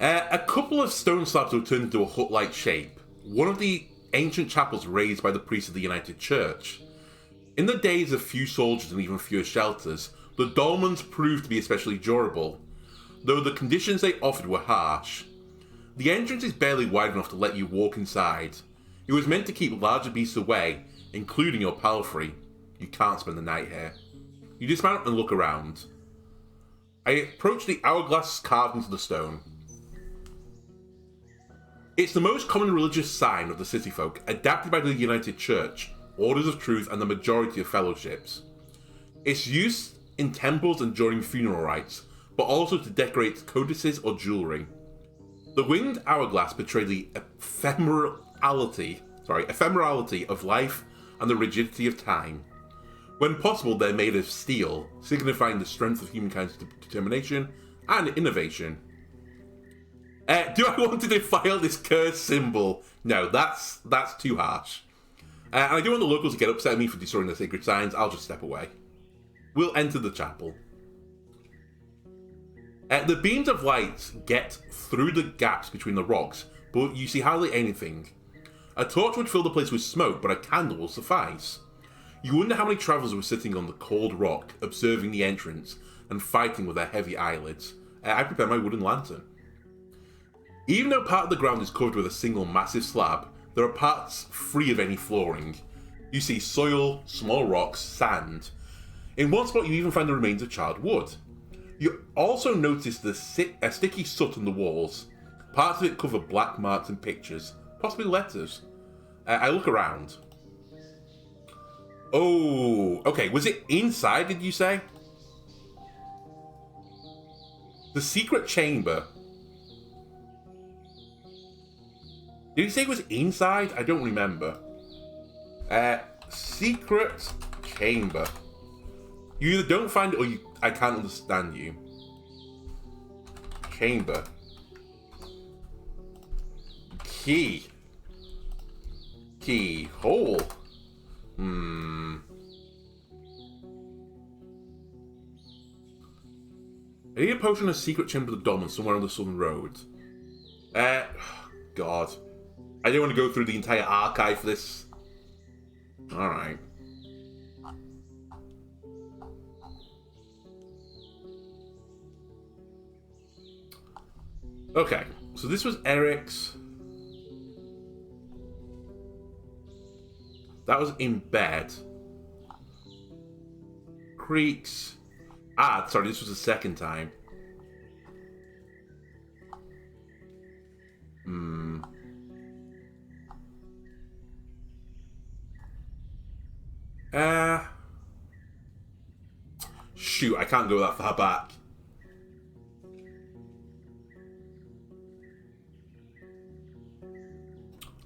A couple of stone slabs have turned into a hut-like shape. One of the ancient chapels raised by the priests of the United Church. In the days of few soldiers and even fewer shelters, the dolmens proved to be especially durable, though the conditions they offered were harsh. The entrance is barely wide enough to let you walk inside. It was meant to keep larger beasts away, including your palfrey. You can't spend the night here. You dismount and look around. I approach the hourglass carved into the stone. It's the most common religious sign of the city folk, adapted by the United Church, Orders of Truth, and the majority of fellowships. It's used in temples and during funeral rites, but also to decorate codices or jewellery. The winged hourglass portray the ephemerality of life and the rigidity of time. When possible, they're made of steel, signifying the strength of humankind's determination and innovation. Do I want to defile this cursed symbol? No, that's too harsh. And I don't want the locals to get upset at me for destroying the sacred signs. I'll just step away. We'll enter the chapel. The beams of light get through the gaps between the rocks, but you see hardly anything. A torch would fill the place with smoke, but a candle will suffice. You wonder how many travellers were sitting on the cold rock, observing the entrance, and fighting with their heavy eyelids. I prepare my wooden lantern. Even though part of the ground is covered with a single massive slab, there are parts free of any flooring. You see soil, small rocks, sand. In one spot you even find the remains of charred wood. You also notice a sticky soot on the walls. Parts of it cover black marks and pictures, possibly letters. I look around. Oh, okay, was it inside, did you say? The secret chamber. Did he say it was inside? I don't remember. Secret chamber. You either don't find it or I can't understand you. Chamber. Key. Keyhole. I need a potion of secret chamber of the Dolmen somewhere on the southern road. God. I don't want to go through the entire archive for this. Alright. Okay, so this was Eric's. That was in bed. Creeks. Ah, sorry, this was the second time. Shoot, I can't go that far back.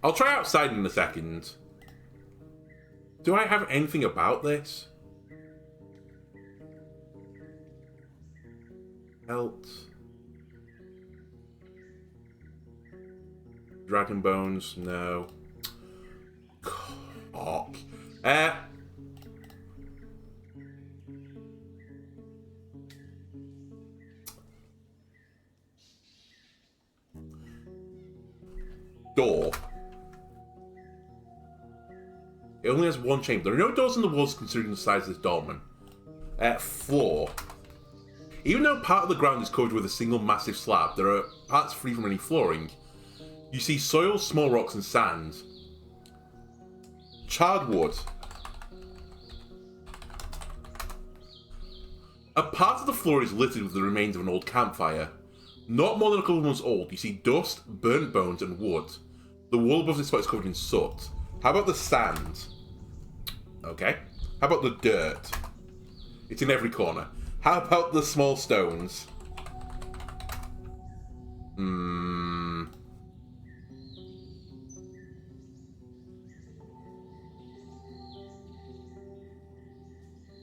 I'll try outside in a second. Do I have anything about this? Pelt. Dragon bones, no. Cock. Door. It only has one chamber. There are no doors in the walls considering the size of this dolmen. Floor. Even though part of the ground is covered with a single massive slab, there are parts free from any flooring. You see soil, small rocks and sand. Charred wood. A part of the floor is littered with the remains of an old campfire. Not more than a couple of months old, you see dust, burnt bones and wood. The wall above this spot is covered in soot. How about the sand? Okay. How about the dirt? It's in every corner. How about the small stones?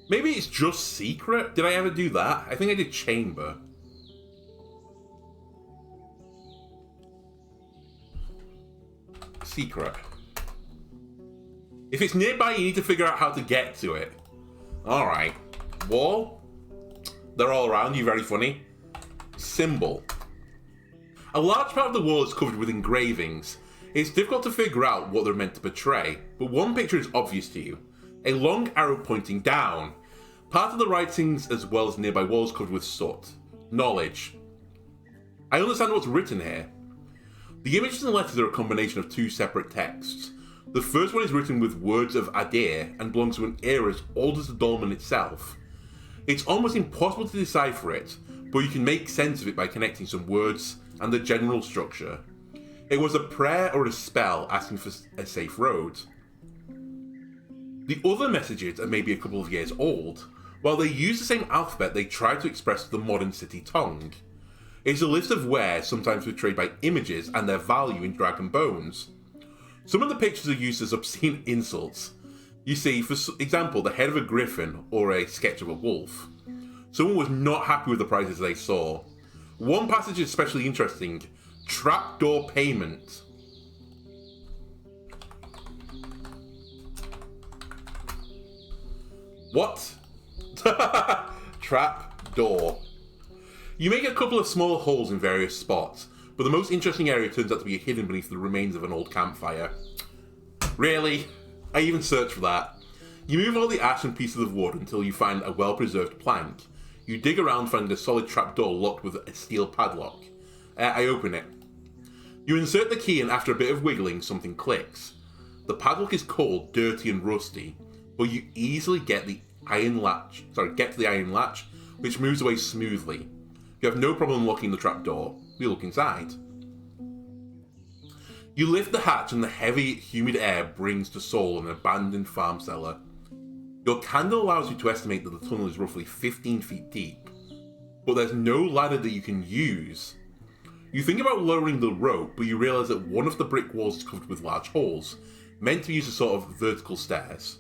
Maybe it's just secret? Did I ever do that? I think I did chamber. Secret. If it's nearby, you need to figure out how to get to it. Alright. Wall. They're all around you, very funny. Symbol. A large part of the wall is covered with engravings. It's difficult to figure out what they're meant to portray, but one picture is obvious to you. A long arrow pointing down. Part of the writings as well as nearby walls covered with soot. Knowledge. I understand what's written here. The images and letters are a combination of two separate texts. The first one is written with words of Adair and belongs to an era as old as the dolmen itself. It's almost impossible to decipher it, but you can make sense of it by connecting some words and the general structure. It was a prayer or a spell asking for a safe road. The other messages are maybe a couple of years old. While they use the same alphabet, they try to express the modern city tongue. It's a list of wares, sometimes portrayed by images and their value in dragon bones. Some of the pictures are used as obscene insults. You see, for example, the head of a griffin or a sketch of a wolf. Someone was not happy with the prices they saw. One passage is especially interesting. Trapdoor payment. What? Trapdoor. You make a couple of small holes in various spots, but the most interesting area turns out to be hidden beneath the remains of an old campfire. Really? I even searched for that. You move all the ash and pieces of wood until you find a well-preserved plank. You dig around, finding a solid trapdoor locked with a steel padlock. I open it. You insert the key and after a bit of wiggling, something clicks. The padlock is cold, dirty and rusty, but you easily get to the iron latch, which moves away smoothly. You have no problem unlocking the trapdoor. We look inside. You lift the hatch and the heavy, humid air brings to Seoul an abandoned farm cellar. Your candle allows you to estimate that the tunnel is roughly 15 feet deep, but there's no ladder that you can use. You think about lowering the rope, but you realise that one of the brick walls is covered with large holes, meant to be used as sort of vertical stairs.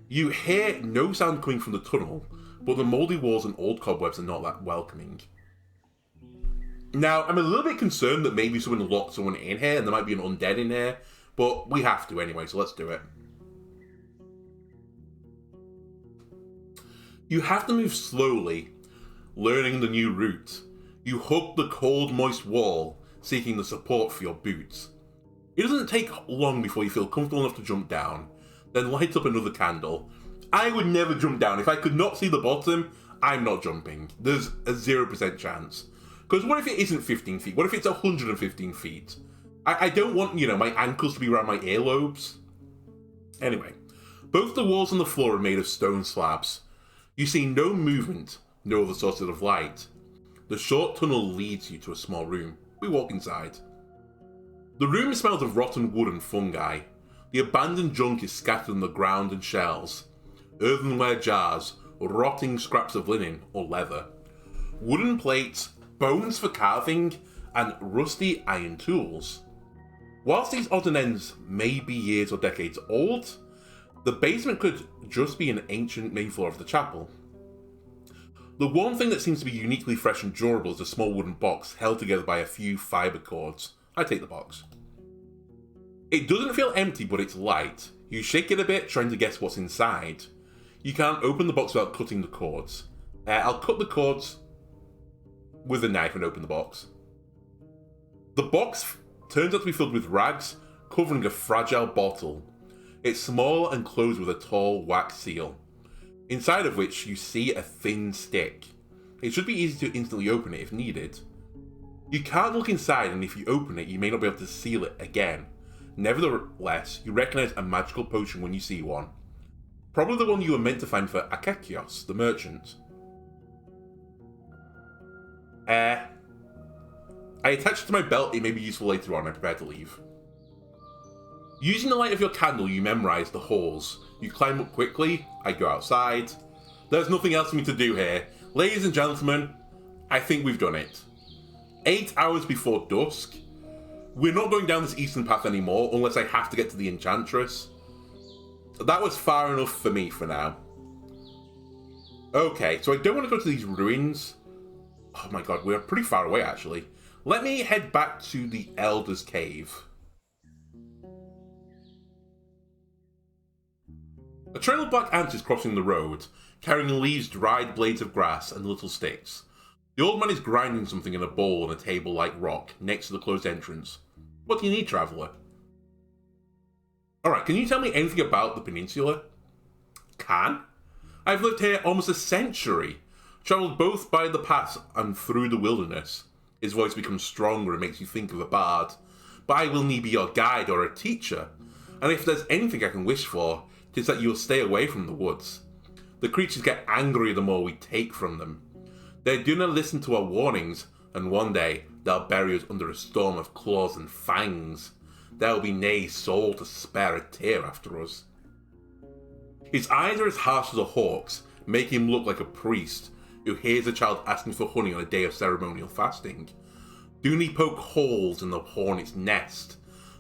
You hear no sound coming from the tunnel, but the mouldy walls and old cobwebs are not that welcoming. Now, I'm a little bit concerned that maybe someone locked someone in here and there might be an undead in here, but we have to anyway, so let's do it. You have to move slowly, learning the new route. You hug the cold, moist wall, seeking the support for your boots. It doesn't take long before you feel comfortable enough to jump down, then light up another candle. I would never jump down. If I could not see the bottom, I'm not jumping. There's a 0% chance. Because what if it isn't 15 feet? What if it's 115 feet? I don't want, my ankles to be around my earlobes. Anyway, both the walls and the floor are made of stone slabs. You see no movement, no other sources of light. The short tunnel leads you to a small room. We walk inside. The room smells of rotten wood and fungi. The abandoned junk is scattered on the ground and shells. Earthenware jars, rotting scraps of linen or leather. Wooden plates, bones for carving, and rusty iron tools. Whilst these odds and ends may be years or decades old, the basement could just be an ancient main floor of the chapel. The one thing that seems to be uniquely fresh and durable is a small wooden box held together by a few fibre cords. I take the box. It doesn't feel empty, but it's light. You shake it a bit, trying to guess what's inside. You can't open the box without cutting the cords. I'll cut the cords with a knife and open the box. The box turns out to be filled with rags, covering a fragile bottle. It's small and closed with a tall wax seal, inside of which you see a thin stick. It should be easy to instantly open it if needed. You can't look inside, and if you open it, you may not be able to seal it again. Nevertheless, you recognise a magical potion when you see one. Probably the one you were meant to find for Akekios, the merchant. I attach it to my belt. It may be useful later on. I'm prepared to leave. Using the light of your candle, you memorise the halls. You climb up quickly. I go outside. There's nothing else for me to do here. Ladies and gentlemen, I think we've done it. 8 hours before dusk. We're not going down this eastern path anymore, unless I have to get to the Enchantress. That was far enough for me for now. Okay, so I don't want to go to these ruins. Oh my god, we're pretty far away actually. Let me head back to the Elder's Cave. A trail of black ants is crossing the road, carrying leaves, dried blades of grass, and little sticks. The old man is grinding something in a bowl on a table-like rock next to the closed entrance. What do you need, traveller? Alright, can you tell me anything about the peninsula? Can? I've lived here almost a century. Travelled both by the pass and through the wilderness. His voice becomes stronger and makes you think of a bard. But I will need be your guide or a teacher. And if there's anything I can wish for, it is that you'll stay away from the woods. The creatures get angry the more we take from them. They do not listen to our warnings, and one day they'll bury us under a storm of claws and fangs. There will be nae soul to spare a tear after us. His eyes are as harsh as a hawk's, making him look like a priest who hears a child asking for honey on a day of ceremonial fasting. Do ye poke holes in the hornet's nest?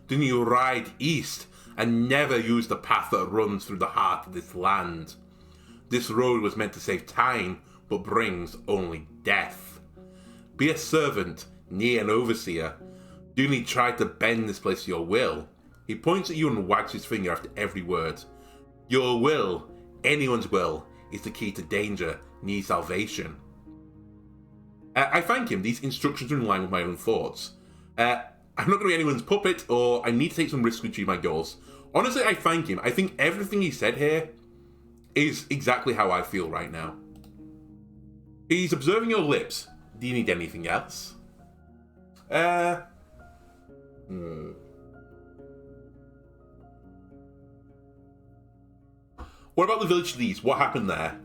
Do ye ride east and never use the path that runs through the heart of this land? This road was meant to save time, but brings only death. Be a servant, ne an overseer. Do ye try to bend this place to your will? He points at you and wags his finger after every word. Your will, anyone's will, is the key to danger, ne salvation. I thank him. These instructions are in line with my own thoughts. I'm not going to be anyone's puppet, or I need to take some risks to achieve my goals. Honestly, I thank him. I think everything he said here is exactly how I feel right now. He's observing your lips. Do you need anything else? What about the village leads? What happened there?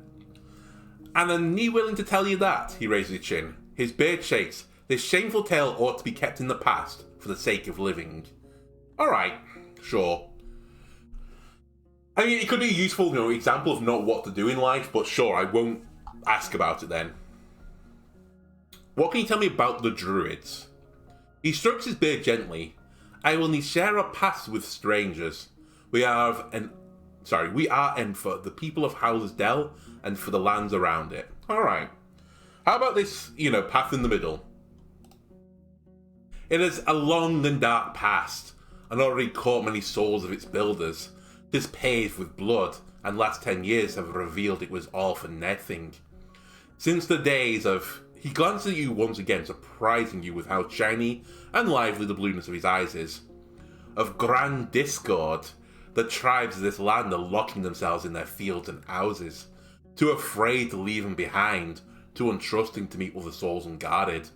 And are you willing to tell you that? He raises his chin. His beard shakes. This shameful tale ought to be kept in the past for the sake of living. Alright, sure. I mean, it could be a useful, example of not what to do in life, but sure, I won't ask about it then. What can you tell me about the druids? He strokes his beard gently. I will need share our paths with strangers. We are and for the people of Howler's Dell and for the lands around it. Alright. How about this, path in the middle? It is a long and dark past, and already caught many souls of its builders. It is paved with blood, and last 10 years have revealed it was all for nothing. Since the days of... He glances at you once again, surprising you with how shiny and lively the blueness of his eyes is. Of grand discord, the tribes of this land are locking themselves in their fields and houses, too afraid to leave them behind, too untrusting to meet other souls unguarded.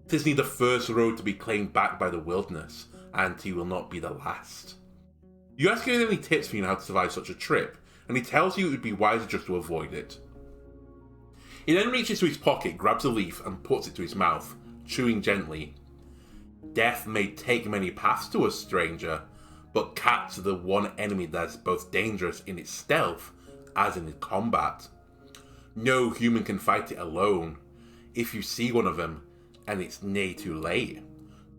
'Tis neither the first road to be claimed back by the wilderness, and he will not be the last. You ask him any tips for how to survive such a trip, and he tells you it would be wiser just to avoid it. He then reaches to his pocket, grabs a leaf, and puts it to his mouth, chewing gently. Death may take many paths to a stranger, but cats are the one enemy that's both dangerous in its stealth as in its combat. No human can fight it alone. If you see one of them, and it's near too late,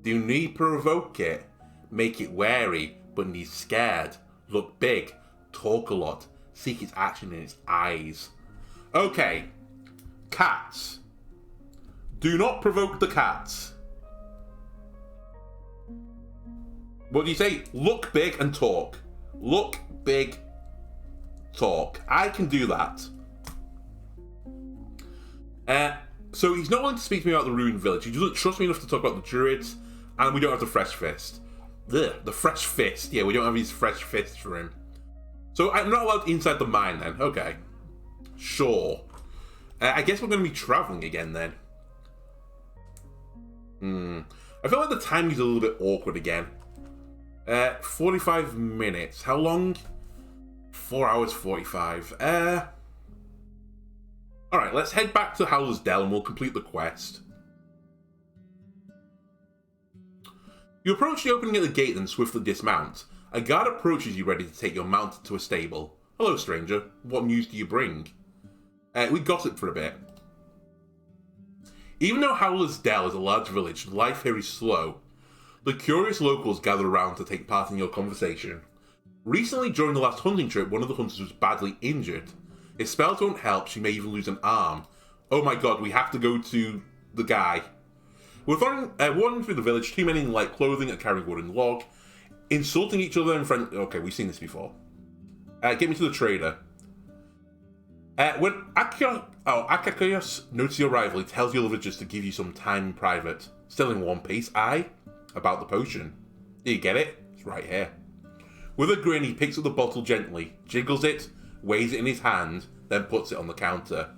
do need provoke it, make it wary, but need scared, look big, talk a lot, seek its action in its eyes. Okay, cats. Do not provoke the cats. What do you say? Look big and talk. Look big, talk. I can do that. So he's not willing to speak to me about the ruined village. He doesn't trust me enough to talk about the druids, and we don't have the fresh fist. The fresh fist. Yeah, we don't have his fresh fist for him. So I'm not allowed inside the mine then. Okay. Sure. I guess we're going to be traveling again then. I feel like the timing's a little bit awkward again. 45 minutes. How long? 4 hours 45. Alright, let's head back to Howler's Dell and we'll complete the quest. You approach the opening at the gate and swiftly dismount. A guard approaches you ready to take your mount to a stable. Hello, stranger. What news do you bring? We gossiped for a bit. Even though Howler's Dell is a large village, life here is slow. The curious locals gather around to take part in your conversation. Recently, during the last hunting trip, one of the hunters was badly injured. If spells won't help, she may even lose an arm. Oh my god, we have to go to the guy. We're wandering through the village, two men in light clothing are carrying wooden log, insulting each other in front... Okay, we've seen this before. Get me to the trader. When Akakios notes your arrival, he tells your villagers to give you some time in private. Still in one piece, aye? About the potion. Do you get it? It's right here. With a grin, he picks up the bottle gently, jiggles it, weighs it in his hand, then puts it on the counter.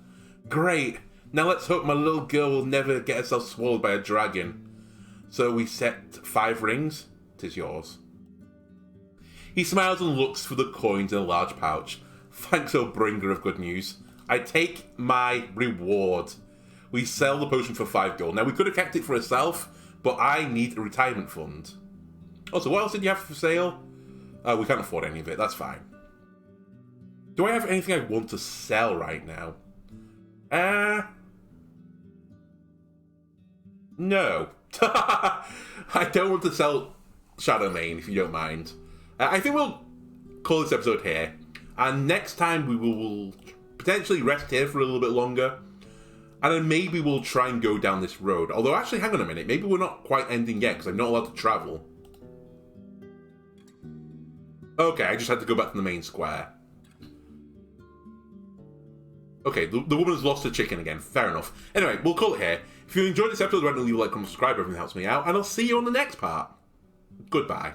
Great! Now let's hope my little girl will never get herself swallowed by a dragon. So we set 5 rings? 'Tis yours. He smiles and looks for the coins in a large pouch. Thanks, O bringer of good news. I take my reward. We sell the potion for 5 gold. Now, we could have kept it for ourselves, but I need a retirement fund. Oh, so what else did you have for sale? We can't afford any of it. That's fine. Do I have anything I want to sell right now? No. I don't want to sell Shadowmane, if you don't mind. I think we'll call this episode here. And next time we will potentially rest here for a little bit longer. And then maybe we'll try and go down this road. Although, actually, hang on a minute. Maybe we're not quite ending yet, because I'm not allowed to travel. Okay, I just had to go back to the main square. Okay, the woman's lost her chicken again. Fair enough. Anyway, we'll call it here. If you enjoyed this episode, remember to leave a like, comment, subscribe. Everything helps me out. And I'll see you on the next part. Goodbye.